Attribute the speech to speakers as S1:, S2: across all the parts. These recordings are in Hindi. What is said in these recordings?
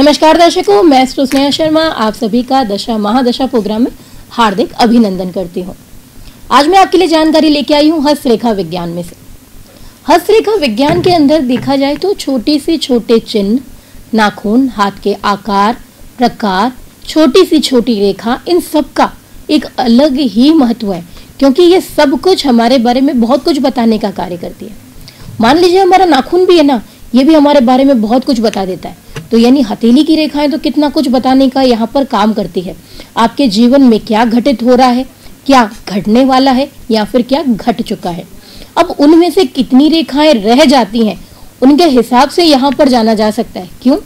S1: नमस्कार दर्शकों, मैं स्नेहा शर्मा आप सभी का दशा महादशा प्रोग्राम में हार्दिक अभिनंदन करती हूँ। आज मैं आपके लिए जानकारी लेके आई हूँ हस्तरेखा विज्ञान में से। हस्तरेखा विज्ञान के अंदर देखा जाए तो छोटे से छोटे चिन्ह, नाखून, हाथ के आकार, प्रकार, छोटी सी छोटी रेखा, इन सब का एक अलग ही महत्व है, क्योंकि ये सब कुछ हमारे बारे में बहुत कुछ बताने का कार्य करती है। मान लीजिए हमारा नाखून भी है ना, ये भी हमारे बारे में बहुत कुछ बता देता है। तो यानी हथेली की रेखाएं तो कितना कुछ बताने का यहाँ पर काम करती है। आपके जीवन में क्या घटित हो रहा है, क्या घटने वाला है, या फिर क्या घट चुका है। अब उनमें से कितनी रेखाएं रह जाती हैं, उनके हिसाब से यहाँ पर जाना जा सकता है। क्यों?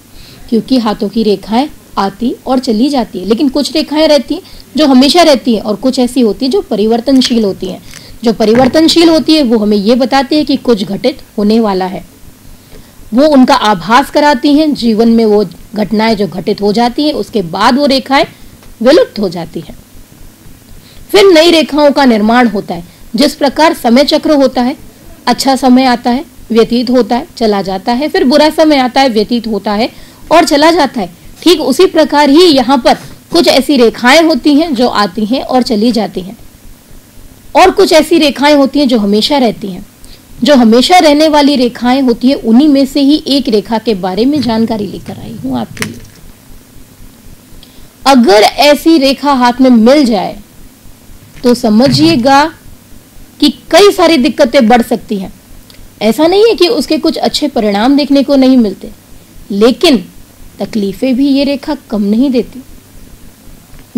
S1: क्योंकि हाथों की रेखाएं आती और चली जाती है, लेकिन कुछ रेखाएं रहती हैं जो हमेशा रहती हैं और कुछ ऐसी होती है जो परिवर्तनशील होती हैं। जो परिवर्तनशील होती है वो हमें ये बताती है कि कुछ घटित होने वाला है, वो उनका आभास कराती हैं। जीवन में वो घटनाएं जो घटित हो जाती हैं, उसके बाद वो रेखाएं विलुप्त हो जाती हैं। फिर नई रेखाओं का निर्माण होता है। जिस प्रकार समय चक्र होता है, अच्छा समय आता है, व्यतीत होता है, चला जाता है, फिर बुरा समय आता है, व्यतीत होता है और चला जाता है, ठीक उसी प्रकार ही यहाँ पर कुछ ऐसी रेखाएं होती हैं जो आती हैं और चली जाती हैं, और कुछ ऐसी रेखाएं होती हैं जो हमेशा रहती हैं। जो हमेशा रहने वाली रेखाएं होती है, उन्हीं में से ही एक रेखा के बारे में जानकारी लेकर आई हूं आपके लिए। अगर ऐसी रेखा हाथ में मिल जाए तो समझिएगा कि कई सारी दिक्कतें बढ़ सकती हैं। ऐसा नहीं है कि उसके कुछ अच्छे परिणाम देखने को नहीं मिलते, लेकिन तकलीफें भी ये रेखा कम नहीं देती।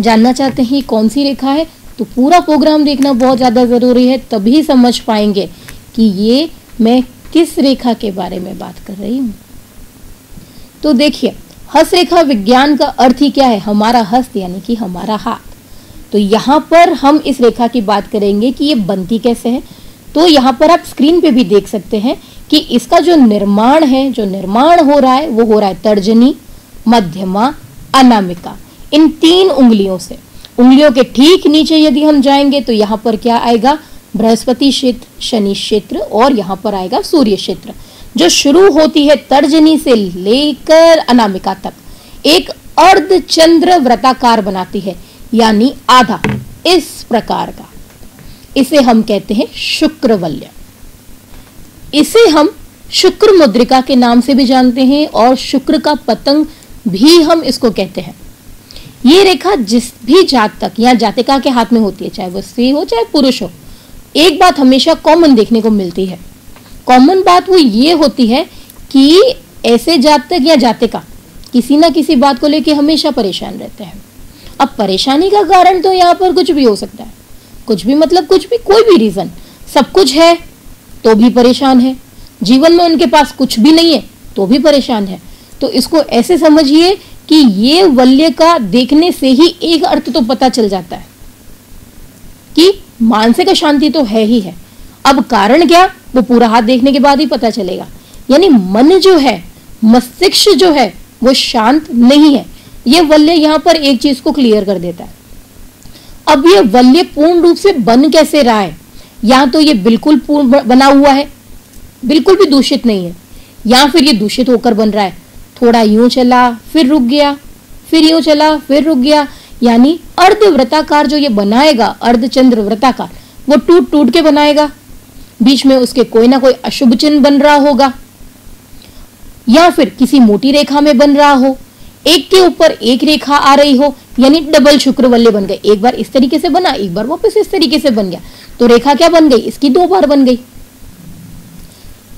S1: जानना चाहते हैं कौन सी रेखा है, तो पूरा प्रोग्राम देखना बहुत ज्यादा जरूरी है, तभी समझ पाएंगे कि ये मैं किस रेखा के बारे में बात कर रही हूं। तो देखिए, हस्तरेखा विज्ञान का अर्थ ही क्या है? हमारा हस्त यानी कि हमारा हाथ। तो यहाँ पर हम इस रेखा की बात करेंगे कि ये बनती कैसे है। तो यहाँ पर आप स्क्रीन पे भी देख सकते हैं कि इसका जो निर्माण है, जो निर्माण हो रहा है, वो हो रहा है तर्जनी, मध्यमा, अनामिका, इन 3 उंगलियों से। उंगलियों के ठीक नीचे यदि हम जाएंगे तो यहाँ पर क्या आएगा? बृहस्पति क्षेत्र, शनि क्षेत्र, और यहाँ पर आएगा सूर्य क्षेत्र, जो शुरू होती है तर्जनी से लेकर अनामिका तक एक अर्धचंद्र वृत्ताकार बनाती है, यानी आधा इस प्रकार का। इसे हम कहते हैं शुक्रवलय। इसे हम शुक्र मुद्रिका के नाम से भी जानते हैं, और शुक्र का पतंग भी हम इसको कहते हैं। ये रेखा जिस भी जातक या जातिका के हाथ में होती है, चाहे वो स्त्री हो चाहे पुरुष हो, एक बात हमेशा कॉमन देखने को मिलती है। कॉमन बात वो ये होती है कि ऐसे जातक या जातिका किसी ना किसी बात को लेके हमेशा परेशान रहते हैं। अब परेशानी का कारण तो यहाँ पर कुछ भी हो सकता है, कुछ भी मतलब कुछ भी, कोई भी रीजन। सब कुछ है तो भी परेशान है, जीवन में उनके पास कुछ भी नहीं है तो भी परेशान है। तो इसको ऐसे समझिए कि ये वल्य का देखने से ही एक अर्थ तो पता चल जाता है कि मानसिक अशांति तो है ही है। अब कारण क्या, वो पूरा हाथ देखने के बाद ही पता चलेगा। यानी मन जो है, मस्तिष्क जो है, वो शांत नहीं है। ये वल्य यहाँ पर एक चीज को क्लियर कर देता है। अब ये वल्य पूर्ण रूप से बन कैसे रहा है? या तो ये बिल्कुल पूर्ण बना हुआ है, बिल्कुल भी दूषित नहीं है, या फिर ये दूषित होकर बन रहा है। थोड़ा यूं चला फिर रुक गया, फिर यूं चला फिर रुक गया, यानी अर्धवृत्ताकार जो ये बनाएगा, अर्धचंद्र वृत्ताकार, वो टूट टूट के बनाएगा। बीच में उसके कोई ना कोई अशुभ चिन्ह बन रहा होगा, या फिर किसी मोटी रेखा में बन रहा हो, एक के ऊपर एक रेखा आ रही हो, यानी डबल शुक्रवल्य बन गए। एक बार इस तरीके से बना, एक बार वापस इस तरीके से बन गया, तो रेखा क्या बन गई? इसकी 2 बार बन गई।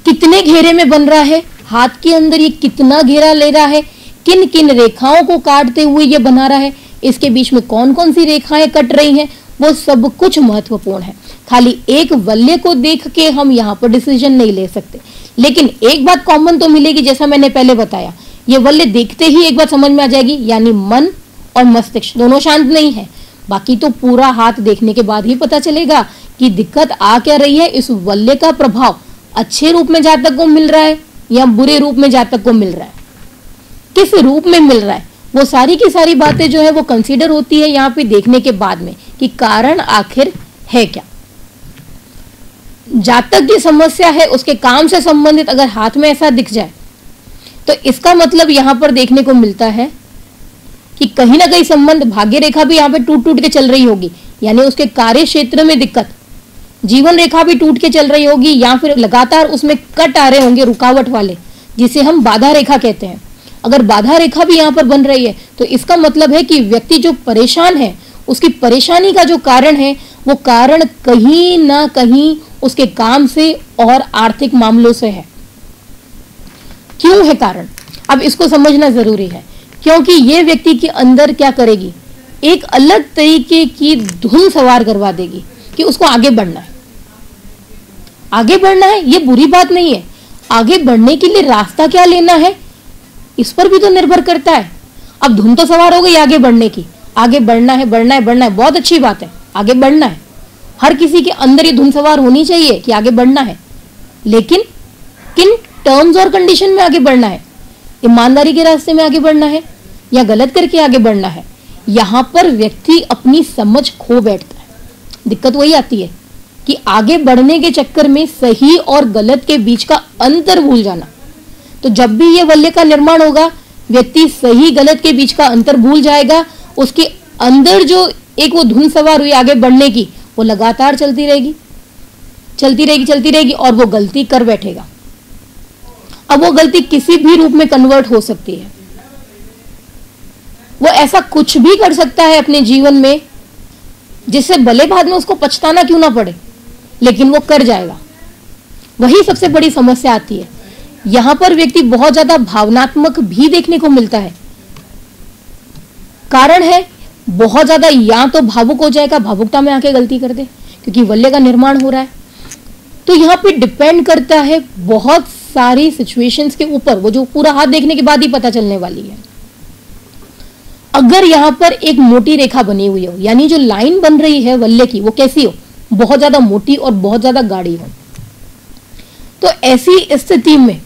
S1: कितने घेरे में बन रहा है, हाथ के अंदर ये कितना घेरा ले रहा है, किन किन रेखाओं को काटते हुए ये बना रहा है, इसके बीच में कौन कौन सी रेखाएं कट रही हैं, वो सब कुछ महत्वपूर्ण है। खाली एक वल्य को देख के हम यहाँ पर डिसीजन नहीं ले सकते, लेकिन एक बात कॉमन तो मिलेगी। जैसा मैंने पहले बताया, ये वल्य देखते ही एक बात समझ में आ जाएगी, यानी मन और मस्तिष्क दोनों शांत नहीं है। बाकी तो पूरा हाथ देखने के बाद ही पता चलेगा कि दिक्कत आ क्या रही है। इस वल्य का प्रभाव अच्छे रूप में जातक को मिल रहा है या बुरे रूप में जातक को मिल रहा है, किस रूप में मिल रहा है, वो सारी की सारी बातें जो है वो कंसीडर होती है यहाँ पे देखने के बाद में कि कारण आखिर है क्या। जातक की समस्या है, उसके काम से संबंधित अगर हाथ में ऐसा दिख जाए तो इसका मतलब यहाँ पर देखने को मिलता है कि कहीं ना कहीं संबंध, भाग्य रेखा भी यहाँ पे टूट टूट के चल रही होगी, यानी उसके कार्य क्षेत्र में दिक्कत, जीवन रेखा भी टूट के चल रही होगी, या फिर लगातार उसमें कट आ रहे होंगे रुकावट वाले, जिसे हम बाधा रेखा कहते हैं। अगर बाधा रेखा भी यहाँ पर बन रही है तो इसका मतलब है कि व्यक्ति जो परेशान है, उसकी परेशानी का जो कारण है वो कारण कहीं ना कहीं उसके काम से और आर्थिक मामलों से है। क्यों है कारण? अब इसको समझना जरूरी है, क्योंकि ये व्यक्ति के अंदर क्या करेगी, एक अलग तरीके की धुन सवार करवा देगी कि उसको आगे बढ़ना है। आगे बढ़ना है ये बुरी बात नहीं है, आगे बढ़ने के लिए रास्ता क्या लेना है इस पर भी तो निर्भर करता है। अब धुन तो सवार हो गई आगे बढ़ने की, आगे बढ़ना है, बढ़ना है, बढ़ना है, बहुत अच्छी बात है, आगे बढ़ना है, हर किसी के अंदर ये धुन सवार होनी चाहिए कि आगे बढ़ना है, लेकिन किन टर्म्स और कंडीशन में आगे बढ़ना है? ईमानदारी के रास्ते में आगे बढ़ना है या गलत करके आगे बढ़ना है? यहाँ पर व्यक्ति अपनी समझ खो बैठता है। दिक्कत वही आती है कि आगे बढ़ने के चक्कर में सही और गलत के बीच का अंतर भूल जाना। तो जब भी ये वल्य का निर्माण होगा, व्यक्ति सही गलत के बीच का अंतर भूल जाएगा, उसके अंदर जो एक वो धुन सवार हुई आगे बढ़ने की, वो लगातार चलती रहेगी, चलती रहेगी, चलती रहेगी, और वो गलती कर बैठेगा। अब वो गलती किसी भी रूप में कन्वर्ट हो सकती है, वो ऐसा कुछ भी कर सकता है अपने जीवन में जिससे भले बाद में उसको पछताना क्यों ना पड़े, लेकिन वो कर जाएगा। वही सबसे बड़ी समस्या आती है। यहां पर व्यक्ति बहुत ज्यादा भावनात्मक भी देखने को मिलता है। कारण है बहुत ज्यादा, या तो भावुक हो जाएगा, भावुकता में आके गलती कर दे क्योंकि वल्य का निर्माण हो रहा है। तो यहाँ पे डिपेंड करता है बहुत सारी सिचुएशंस के ऊपर, वो जो पूरा हाथ देखने के बाद ही पता चलने वाली है। अगर यहाँ पर एक मोटी रेखा बनी हुई हो, यानी जो लाइन बन रही है वल्य की, वो कैसी हो, बहुत ज्यादा मोटी और बहुत ज्यादा गाढ़ी हो, तो ऐसी स्थिति में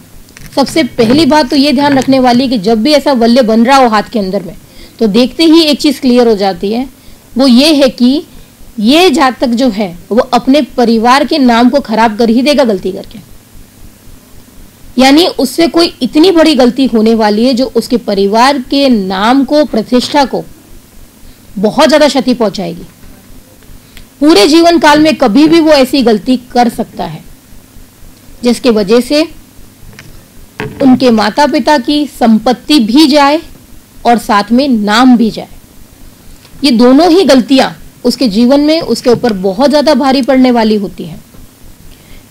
S1: सबसे पहली बात तो ये ध्यान रखने वाली कि जब भी ऐसा वल्य बन रहा हो हाथ के अंदर में, तो देखते ही एक चीज क्लियर हो जाती है, वो ये है कि ये जातक जो है वो अपने परिवार के नाम को खराब कर ही देगा गलती करके। यानी उससे कोई इतनी बड़ी गलती होने वाली है जो उसके परिवार के नाम को, प्रतिष्ठा को बहुत ज्यादा क्षति पहुंचाएगी। पूरे जीवन काल में कभी भी वो ऐसी गलती कर सकता है जिसके वजह से उनके माता पिता की संपत्ति भी जाए और साथ में नाम भी जाए। ये दोनों ही गलतियां उसके जीवन में उसके ऊपर बहुत ज्यादा भारी पड़ने वाली होती हैं।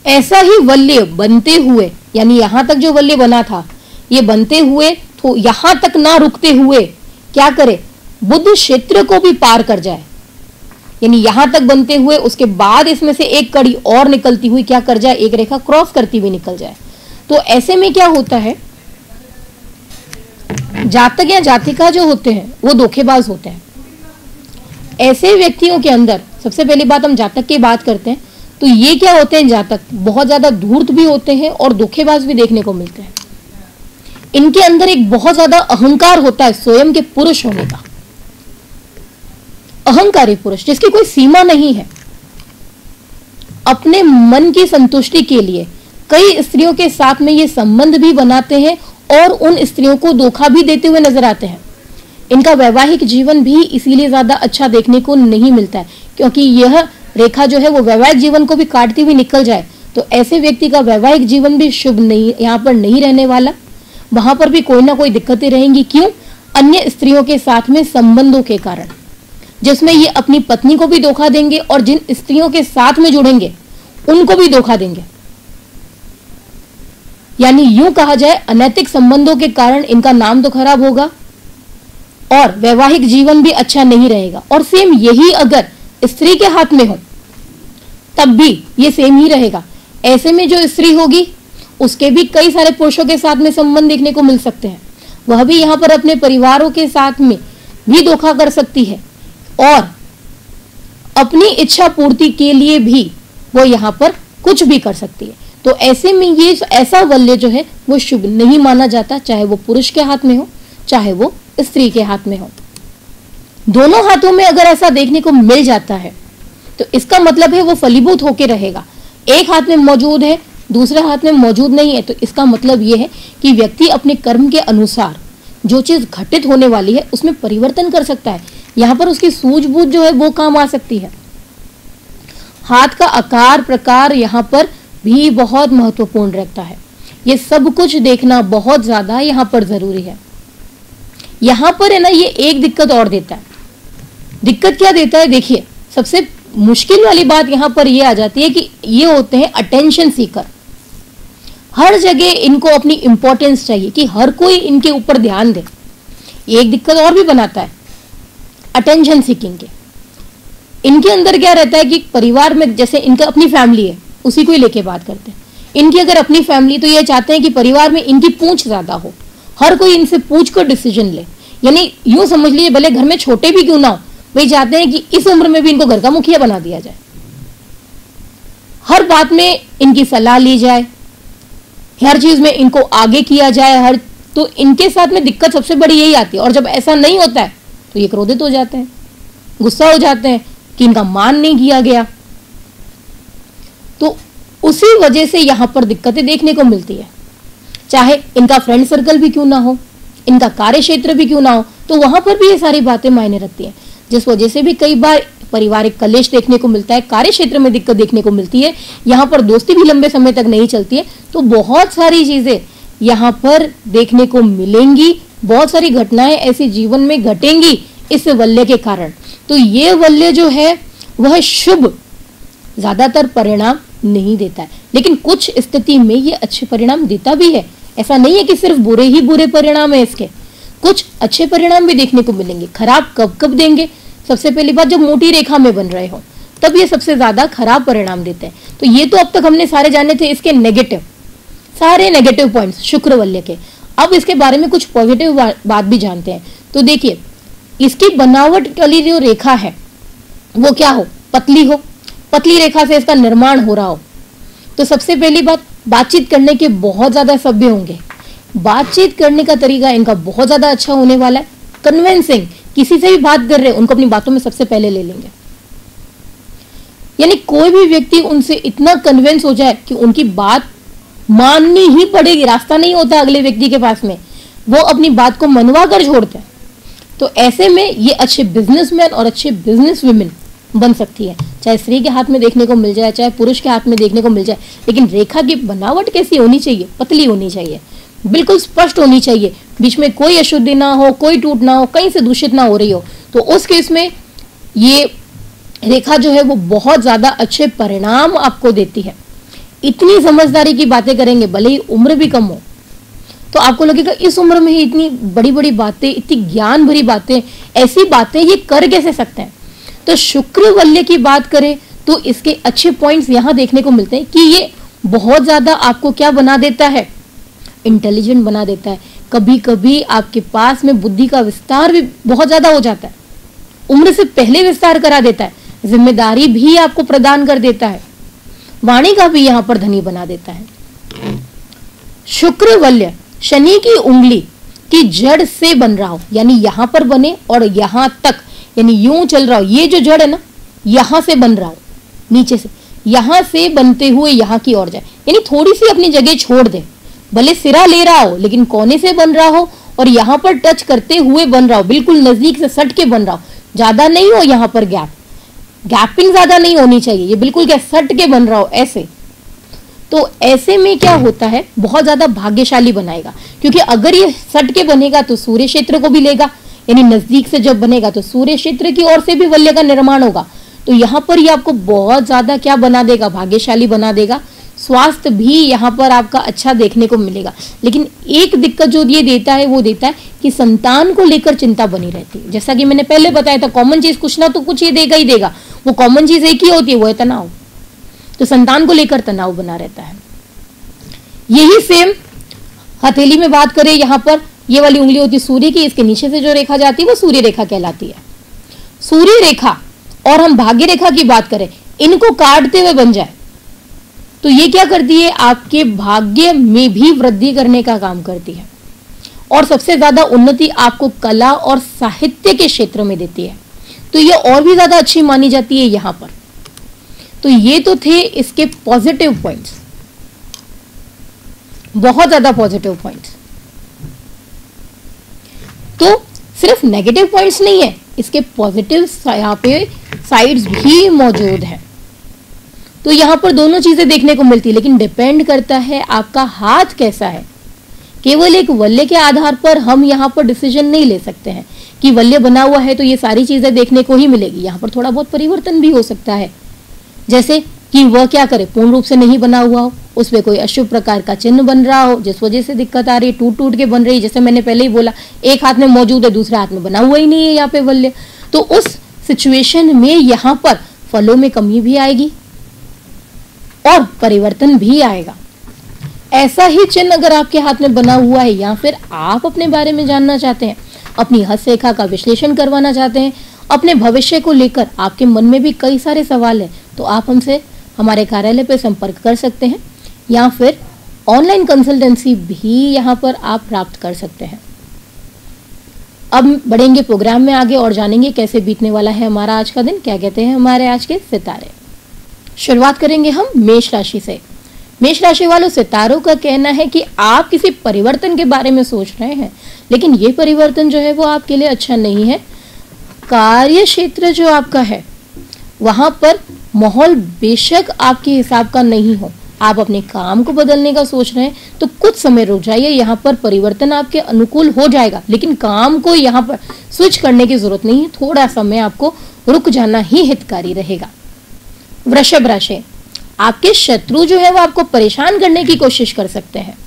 S1: ऐसा ही वल्य बनते हुए, यानी यहां तक जो वल्य बना था, ये बनते हुए तो यहां तक ना रुकते हुए क्या करे, बुध क्षेत्र को भी पार कर जाए। यानी यहां तक बनते हुए उसके बाद इसमें से एक कड़ी और निकलती हुई क्या कर जाए, एक रेखा क्रॉस करती हुई निकल जाए। तो ऐसे में क्या होता है, जातक या जातिका जो होते हैं वो धोखेबाज होते हैं। ऐसे व्यक्तियों के अंदर, सबसे पहली बात हम जातक की बात करते हैं, तो ये क्या होते हैं, जातक बहुत ज्यादा धूर्त भी होते हैं और धोखेबाज भी देखने को मिलते हैं। इनके अंदर एक बहुत ज्यादा अहंकार होता है स्वयं के पुरुष होने का, अहंकारी पुरुष जिसकी कोई सीमा नहीं है। अपने मन की संतुष्टि के लिए कई स्त्रियों के साथ में ये संबंध भी बनाते हैं और उन स्त्रियों को धोखा भी देते हुए नजर आते हैं। इनका वैवाहिक जीवन भी इसीलिए ज्यादा अच्छा देखने को नहीं मिलता है, क्योंकि यह रेखा जो है वो वैवाहिक जीवन को भी काटती हुई निकल जाए तो ऐसे व्यक्ति का वैवाहिक जीवन भी शुभ नहीं, यहाँ पर नहीं रहने वाला। वहां पर भी कोई ना कोई दिक्कतें रहेंगी। क्यों? अन्य स्त्रियों के साथ में संबंधों के कारण, जिसमें ये अपनी पत्नी को भी धोखा देंगे और जिन स्त्रियों के साथ में जुड़ेंगे उनको भी धोखा देंगे। यानी यूं कहा जाए अनैतिक संबंधों के कारण इनका नाम तो खराब होगा और वैवाहिक जीवन भी अच्छा नहीं रहेगा। और सेम यही अगर स्त्री के हाथ में हो तब भी ये सेम ही रहेगा। ऐसे में जो स्त्री होगी उसके भी कई सारे पुरुषों के साथ में संबंध देखने को मिल सकते हैं। वह भी यहाँ पर अपने परिवारों के साथ में भी धोखा कर सकती है और अपनी इच्छा पूर्ति के लिए भी वो यहाँ पर कुछ भी कर सकती है। तो ऐसे में ये ऐसा वल्य जो है वो शुभ नहीं माना जाता, चाहे वो पुरुष के हाथ में हो चाहे वो स्त्री के हाथ में हो। दोनों हाथों में अगर ऐसा देखने को मिल जाता है तो इसका मतलब है वो फलीभूत होकर रहेगा। एक हाथ में मौजूद है दूसरे हाथ में मौजूद नहीं है, तो इसका मतलब यह है कि व्यक्ति अपने कर्म के अनुसार जो चीज घटित होने वाली है उसमें परिवर्तन कर सकता है। यहाँ पर उसकी सूझबूझ जो है वो काम आ सकती है। हाथ का आकार प्रकार यहाँ पर भी बहुत महत्वपूर्ण रहता है। ये सब कुछ देखना बहुत ज्यादा यहाँ पर जरूरी है। यहाँ पर है ना, ये एक दिक्कत और देता है। दिक्कत क्या देता है? देखिए, सबसे मुश्किल वाली बात यहाँ पर ये आ जाती है कि ये होते हैं अटेंशन सीकर। हर जगह इनको अपनी इंपॉर्टेंस चाहिए कि हर कोई इनके ऊपर ध्यान दे। एक दिक्कत और भी बनाता है अटेंशन सीकिंग के। इनके अंदर क्या रहता है कि परिवार में जैसे इनका अपनी फैमिली है, उसी को ही लेके बात करते हैं। इनकी अगर अपनी फैमिली, तो ये चाहते हैं कि परिवार में इनकी पूंछ ज्यादा हो, हर कोई इनसे पूछ कर डिसीजन ले। यानी यूं समझ लीजिए, भले घर में छोटे भी क्यों ना हो, वही चाहते हैं कि इस उम्र में भी इनको घर का मुखिया बना दिया जाए, हर बात में इनकी सलाह ली जाए, हर चीज में इनको आगे किया जाए। तो इनके साथ में दिक्कत सबसे बड़ी यही आती है। और जब ऐसा नहीं होता है तो ये क्रोधित हो जाते हैं, गुस्सा हो जाते हैं कि इनका मान नहीं किया गया। तो उसी वजह से यहां पर दिक्कतें देखने को मिलती है। चाहे इनका फ्रेंड सर्कल भी क्यों ना हो, इनका कार्य क्षेत्र भी क्यों ना हो, तो वहां पर भी ये सारी बातें मायने रखती हैं, जिस वजह से भी कई बार पारिवारिक कलेश देखने को मिलता है, कार्य क्षेत्र में दिक्कत देखने को मिलती है। यहाँ पर दोस्ती भी लंबे समय तक नहीं चलती है। तो बहुत सारी चीजें यहाँ पर देखने को मिलेंगी, बहुत सारी घटनाएं ऐसी जीवन में घटेंगी इस वल्य के कारण। तो ये वल्य जो है वह शुभ ज्यादातर परिणाम नहीं देता है, लेकिन कुछ स्थिति में ये अच्छे परिणाम देता भी है। ऐसा नहीं है कि सिर्फ बुरे ही बुरे परिणाम है इसके, कुछ अच्छे परिणाम भी देखने को मिलेंगे। खराब कब कब देंगे? सबसे पहली बात, जब मोटी रेखा में बन रहे हो तब ये सबसे ज्यादा खराब परिणाम देते हैं। तो ये तो अब तक हमने सारे जाने थे इसके नेगेटिव, सारे नेगेटिव पॉइंट्स शुक्र वल्य के। अब इसके बारे में कुछ पॉजिटिव बात भी जानते हैं। तो देखिए, इसकी बनावट वाली जो रेखा है वो क्या हो? पतली हो। पतली रेखा से इसका निर्माण हो रहा हो तो सबसे पहली बात, बातचीत करने के बहुत ज्यादा सभ्य होंगे। बातचीत करने का तरीका इनका बहुत ज्यादा अच्छा होने वाला है। कन्विंसिंग, किसी से भी बात कर रहे हैं उनको अपनी बातों में सबसे पहले ले लेंगे। यानी कोई भी व्यक्ति उनसे इतना कन्विंस हो जाए कि उनकी बात माननी ही पड़ेगी, रास्ता नहीं होता अगले व्यक्ति के पास में, वो अपनी बात को मनवा कर छोड़ते हैं। तो ऐसे में ये अच्छे बिजनेसमैन और अच्छे बिजनेस वुमेन बन सकती है, चाहे स्त्री के हाथ में देखने को मिल जाए, चाहे पुरुष के हाथ में देखने को मिल जाए। लेकिन रेखा की बनावट कैसी होनी चाहिए? पतली होनी चाहिए, बिल्कुल स्पष्ट होनी चाहिए, बीच में कोई अशुद्धि ना हो, कोई टूट ना हो, कहीं से दूषित ना हो रही हो। तो उस केस में ये रेखा जो है वो बहुत ज्यादा अच्छे परिणाम आपको देती है। इतनी समझदारी की बातें करेंगे, भले ही उम्र भी कम हो, तो आपको लगेगा इस उम्र में ही इतनी बड़ी बड़ी बातें, इतनी ज्ञान भरी बातें, ऐसी बातें ये कर कैसे सकते हैं? तो शुक्र वल्य की बात करें तो इसके अच्छे पॉइंट्स यहां देखने को मिलते हैं कि ये बहुत ज्यादा आपको क्या बना देता है? इंटेलिजेंट बना देता है। कभी कभी आपके पास में बुद्धि का विस्तार भी बहुत ज्यादा हो जाता है, उम्र से पहले विस्तार करा देता है, जिम्मेदारी भी आपको प्रदान कर देता है, वाणी का भी यहां पर धनी बना देता है। शुक्र वल्य शनि की उंगली की जड़ से बन रहा हो, यानी यहां पर बने और यहां तक, यानी यूं चल रहा हो, ये जो जड़ है ना यहां से बन रहा हो, नीचे से यहां से बनते हुए यहां की ओर जाए, यानी थोड़ी सी अपनी जगह छोड़ दे, भले सिरा ले रहा हो लेकिन कोने से बन रहा हो और यहां पर टच करते हुए बन रहा हो, बिल्कुल नजदीक से सट के बन रहा हो, ज्यादा नहीं हो यहां पर गैपिंग ज्यादा नहीं होनी चाहिए, ये बिल्कुल क्या सट के बन रहा हो ऐसे। तो ऐसे में क्या होता है, बहुत ज्यादा भाग्यशाली बनाएगा, क्योंकि अगर ये सट के बनेगा तो सूर्य क्षेत्र को भी लेगा, यानी नजदीक से जब बनेगा तो सूर्य क्षेत्र की ओर से भी वल्य का निर्माण होगा। तो यहाँ पर ये आपको बहुत ज्यादा क्या बना देगा? भाग्यशाली बना देगा। स्वास्थ्य भी यहाँ पर आपका अच्छा देखने को मिलेगा। लेकिन एक दिक्कत जो ये देता है वो देता है कि संतान को लेकर चिंता बनी रहती है। जैसा कि मैंने पहले बताया था, कॉमन चीज कुछ ना तो कुछ ये देगा ही देगा, वो कॉमन चीज एक ही होती है, वो है तनाव। तो संतान को लेकर तनाव बना रहता है। यही सेम हथेली में बात करें, यहाँ पर ये वाली उंगली होती है सूर्य की, इसके नीचे से जो रेखा जाती है वो सूर्य रेखा कहलाती है। सूर्य रेखा और हम भाग्य रेखा की बात करें, इनको काटते हुए बन जाए तो ये क्या करती है? आपके भाग्य में भी वृद्धि करने का काम करती है और सबसे ज्यादा उन्नति आपको कला और साहित्य के क्षेत्र में देती है। तो ये और भी ज्यादा अच्छी मानी जाती है यहाँ पर। तो ये तो थे इसके पॉजिटिव पॉइंट्स। बहुत ज्यादा पॉजिटिव पॉइंट्स। तो सिर्फ नेगेटिव पॉइंट्स नहीं है, इसके पॉजिटिव यहाँ पे साइड्स भी मौजूद है। तो यहाँ पर दोनों चीजें देखने को मिलती है, लेकिन डिपेंड करता है आपका हाथ कैसा है। केवल एक वल्य के आधार पर हम यहाँ पर डिसीजन नहीं ले सकते हैं कि वल्य बना हुआ है तो ये सारी चीजें देखने को ही मिलेगी। यहाँ पर थोड़ा बहुत परिवर्तन भी हो सकता है, जैसे कि वह क्या करे, पूर्ण रूप से नहीं बना हुआ हो, उसमें कोई अशुभ प्रकार का चिन्ह बन रहा हो जिस वजह से दिक्कत आ रही है, टूट टूट के बन रही है। जैसे मैंने पहले ही बोला, एक हाथ में मौजूद है, दूसरे हाथ में बना हुआ ही नहीं है यहाँ पे वल्य। तो उस सिचुएशन में यहाँ पर फलों में कमी भी आएगी और परिवर्तन भी आएगा। ऐसा ही चिन्ह अगर आपके हाथ में बना हुआ है या फिर आप अपने बारे में जानना चाहते हैं, अपनी हस्तरेखा का विश्लेषण करवाना चाहते हैं, अपने भविष्य को लेकर आपके मन में भी कई सारे सवाल हैं, तो आप हमसे हमारे कार्यालय पर संपर्क कर सकते हैं या फिर ऑनलाइन कंसल्टेंसी भी यहाँ पर आप प्राप्त कर सकते हैं। अब बढ़ेंगे प्रोग्राम में आगे और जानेंगे कैसे बीतने वाला है हमारा आज का दिन, क्या कहते हैं हमारे आज के सितारे। शुरुआत करेंगे हम मेष राशि से। मेष राशि वालों, सितारों का कहना है कि आप किसी परिवर्तन के बारे में सोच रहे हैं, लेकिन ये परिवर्तन जो है वो आपके लिए अच्छा नहीं है। कार्य क्षेत्र जो आपका है वहां पर माहौल बेशक आपके हिसाब का नहीं हो, आप अपने काम को बदलने का सोच रहे हैं तो कुछ समय रुक जाइए। यहाँ पर परिवर्तन आपके अनुकूल हो जाएगा, लेकिन काम को यहाँ पर स्विच करने की जरूरत नहीं है, थोड़ा समय आपको रुक जाना ही हितकारी रहेगा। वृषभ राशि, आपके शत्रु जो है वो आपको परेशान करने की कोशिश कर सकते हैं,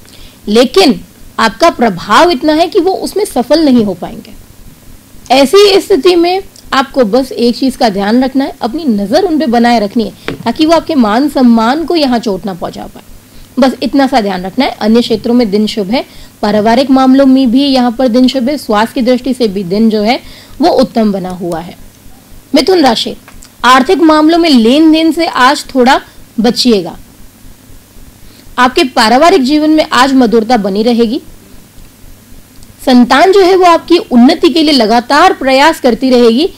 S1: लेकिन आपका प्रभाव इतना है कि वो उसमें सफल नहीं हो पाएंगे। ऐसी स्थिति में आपको बस एक चीज का ध्यान रखना है, अपनी नजर उन पे बनाए रखनी है ताकि वो आपके मान सम्मान को यहाँ चोट ना पहुंचा पाए। बस इतना सा ध्यान रखना है। अन्य क्षेत्रों में दिन शुभ है, पारिवारिक मामलों में भी यहाँ पर दिन शुभ है, स्वास्थ्य की दृष्टि से भी दिन जो है वो उत्तम बना हुआ है। मिथुन राशि, आर्थिक मामलों में लेन देन से आज थोड़ा बचिएगा। आपके पारिवारिक जीवन में आज मधुरता बनी रहेगी। संतान जो है वो आपकी उन्नति के लिए लगातार प्रयास करती रहेगी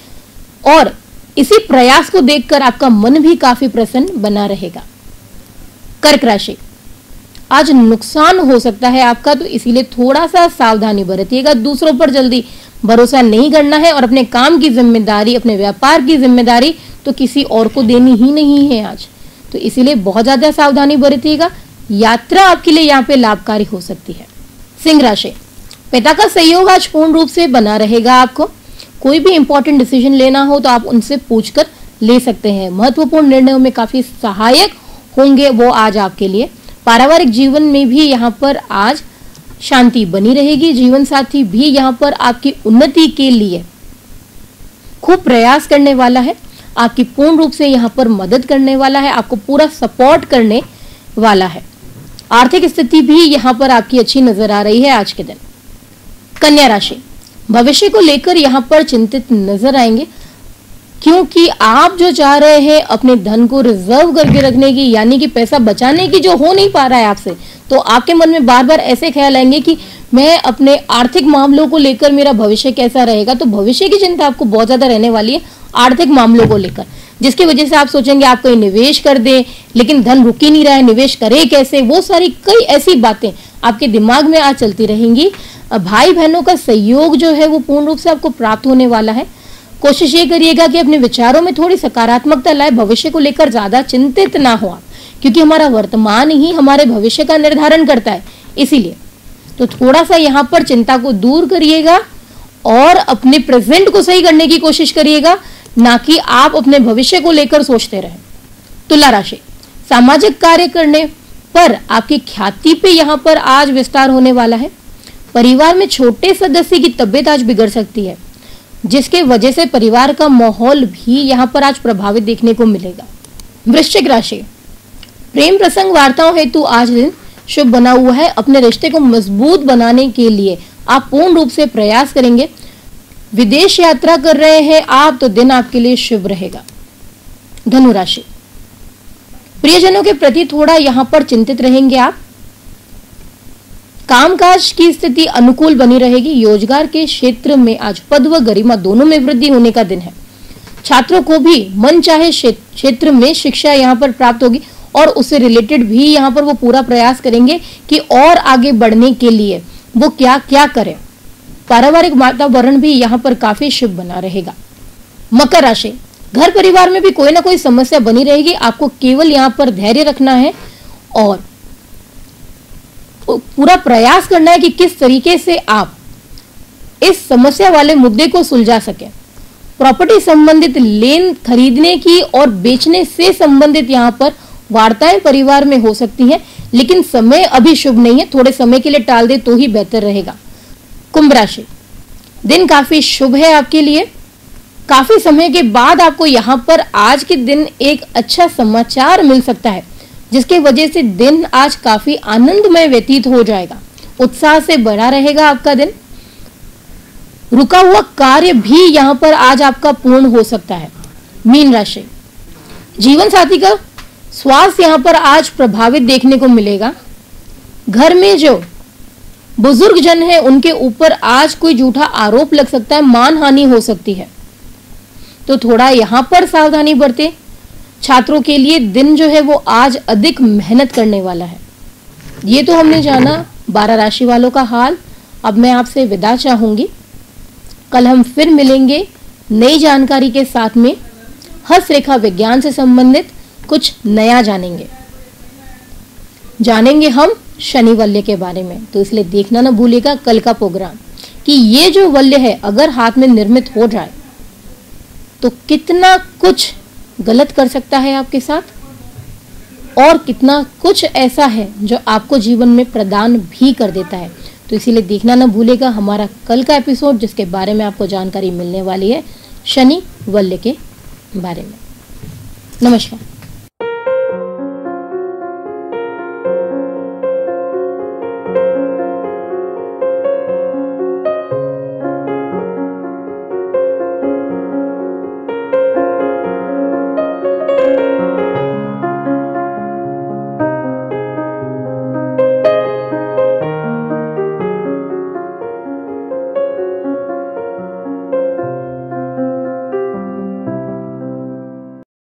S1: और इसी प्रयास को देखकर आपका मन भी काफी प्रसन्न बना रहेगा। कर्क राशि, आज नुकसान हो सकता है आपका, तो इसीलिए थोड़ा सा सावधानी बरतिएगा। दूसरों पर जल्दी भरोसा नहीं करना है और अपने काम की जिम्मेदारी, अपने व्यापार की जिम्मेदारी तो किसी और को देनी ही नहीं है आज, तो इसीलिए बहुत ज्यादा सावधानी बरतिएगा। यात्रा आपके लिए यहाँ पे लाभकारी हो सकती है। सिंह राशि, पिता का सहयोग आज पूर्ण रूप से बना रहेगा। आपको कोई भी इंपॉर्टेंट डिसीजन लेना हो तो आप उनसे पूछकर ले सकते हैं। महत्वपूर्ण निर्णयों में काफी सहायक होंगे वो आज आपके लिए। पारिवारिक जीवन में भी यहाँ पर आज शांति बनी रहेगी। जीवन साथी भी यहाँ पर आपकी उन्नति के लिए खूब प्रयास करने वाला है, आपकी पूर्ण रूप से यहाँ पर मदद करने वाला है, आपको पूरा सपोर्ट करने वाला है। आर्थिक स्थिति भी यहाँ पर आपकी अच्छी नजर आ रही है आज के दिन। कन्या राशि, भविष्य को लेकर यहाँ पर चिंतित नजर आएंगे, क्योंकि आप जो चाह रहे हैं अपने धन को रिजर्व करके रखने की, यानी कि पैसा बचाने की, जो हो नहीं पा रहा है आपसे, तो आपके मन में बार बार ऐसे ख्याल आएंगे कि मैं अपने आर्थिक मामलों को लेकर मेरा भविष्य कैसा रहेगा। तो भविष्य की चिंता आपको बहुत ज्यादा रहने वाली है आर्थिक मामलों को लेकर, जिसकी वजह से आप सोचेंगे आप कोई निवेश कर दें, लेकिन धन रुक ही नहीं रहा है, निवेश करें कैसे। वो सारी कई ऐसी बातें आपके दिमाग में आज चलती रहेंगी। भाई बहनों का सहयोग जो है वो पूर्ण रूप से आपको प्राप्त होने वाला है। कोशिश ये करिएगा कि अपने विचारों में थोड़ी सकारात्मकता लाए, भविष्य को लेकर ज्यादा चिंतित ना हो आप, क्योंकि हमारा वर्तमान ही हमारे भविष्य का निर्धारण करता है। इसीलिए तो थोड़ा सा यहाँ पर चिंता को दूर करिएगा और अपने प्रेजेंट को सही करने की कोशिश करिएगा, ना कि आप अपने भविष्य को लेकर सोचते रहें। तुला राशि, सामाजिक कार्य करने पर आपकी ख्याति पे यहाँ पर आज विस्तार होने वाला है। परिवार में छोटे सदस्य की तबीयत आज बिगड़ सकती है, जिसके वजह से परिवार का माहौल भी यहाँ पर आज प्रभावित देखने को मिलेगा। वृश्चिक राशि, प्रेम प्रसंग वार्ताओं हेतु आज दिन शुभ बना हुआ है। अपने रिश्ते को मजबूत बनाने के लिए आप पूर्ण रूप से प्रयास करेंगे। विदेश यात्रा कर रहे हैं आप तो दिन आपके लिए शुभ रहेगा। धनु राशि, प्रियजनों के प्रति थोड़ा यहाँ पर चिंतित रहेंगे आप। कामकाज की स्थिति अनुकूल बनी रहेगी। रोजगार के क्षेत्र में आज पद व गरिमा दोनों में वृद्धि होने का दिन है। छात्रों को भी मन चाहे क्षेत्र में शिक्षा यहाँ पर प्राप्त होगी और उससे रिलेटेड भी यहाँ पर वो पूरा प्रयास करेंगे कि और आगे बढ़ने के लिए वो क्या क्या करें। पारिवारिक वातावरण भी यहाँ पर काफी शुभ बना रहेगा। मकर राशि, घर परिवार में भी कोई ना कोई समस्या बनी रहेगी। आपको केवल यहाँ पर धैर्य रखना है और पूरा प्रयास करना है कि किस तरीके से आप इस समस्या वाले मुद्दे को सुलझा सके। प्रॉपर्टी संबंधित लेन खरीदने की और बेचने से संबंधित यहाँ पर वार्ताएं परिवार में हो सकती हैं, लेकिन समय अभी शुभ नहीं है, थोड़े समय के लिए टाल दे तो ही बेहतर रहेगा। कुंभ राशि, दिन काफी शुभ है आपके लिए। काफी समय के बाद आपको यहाँ पर आज के दिन एक अच्छा समाचार मिल सकता है, जिसके वजह से दिन आज काफी आनंदमय व्यतीत हो जाएगा। उत्साह से भरा रहेगा आपका दिन। रुका हुआ कार्य भी यहाँ पर आज आपका पूर्ण हो सकता है। मीन राशि, जीवन साथी का स्वास्थ्य यहाँ पर आज प्रभावित देखने को मिलेगा। घर में जो बुजुर्ग जन है उनके ऊपर आज कोई झूठा आरोप लग सकता है, मानहानि हो सकती है, तो थोड़ा यहाँ पर सावधानी बरते। छात्रों के लिए दिन जो है वो आज अधिक मेहनत करने वाला है। ये तो हमने जाना 12 राशि वालों का हाल। अब मैं आपसे विदा चाहूंगी। कल हम फिर मिलेंगे नई जानकारी के साथ में। हस्तरेखा विज्ञान से संबंधित कुछ नया जानेंगे हम शनि वल्य के बारे में, तो इसलिए देखना ना भूलिएगा कल का प्रोग्राम कि ये जो वल्य है अगर हाथ में निर्मित हो जाए तो कितना कुछ गलत कर सकता है आपके साथ और कितना कुछ ऐसा है जो आपको जीवन में प्रदान भी कर देता है। तो इसीलिए देखना ना भूलेगा हमारा कल का एपिसोड, जिसके बारे में आपको जानकारी मिलने वाली है शनि वल्य के बारे में। नमस्कार।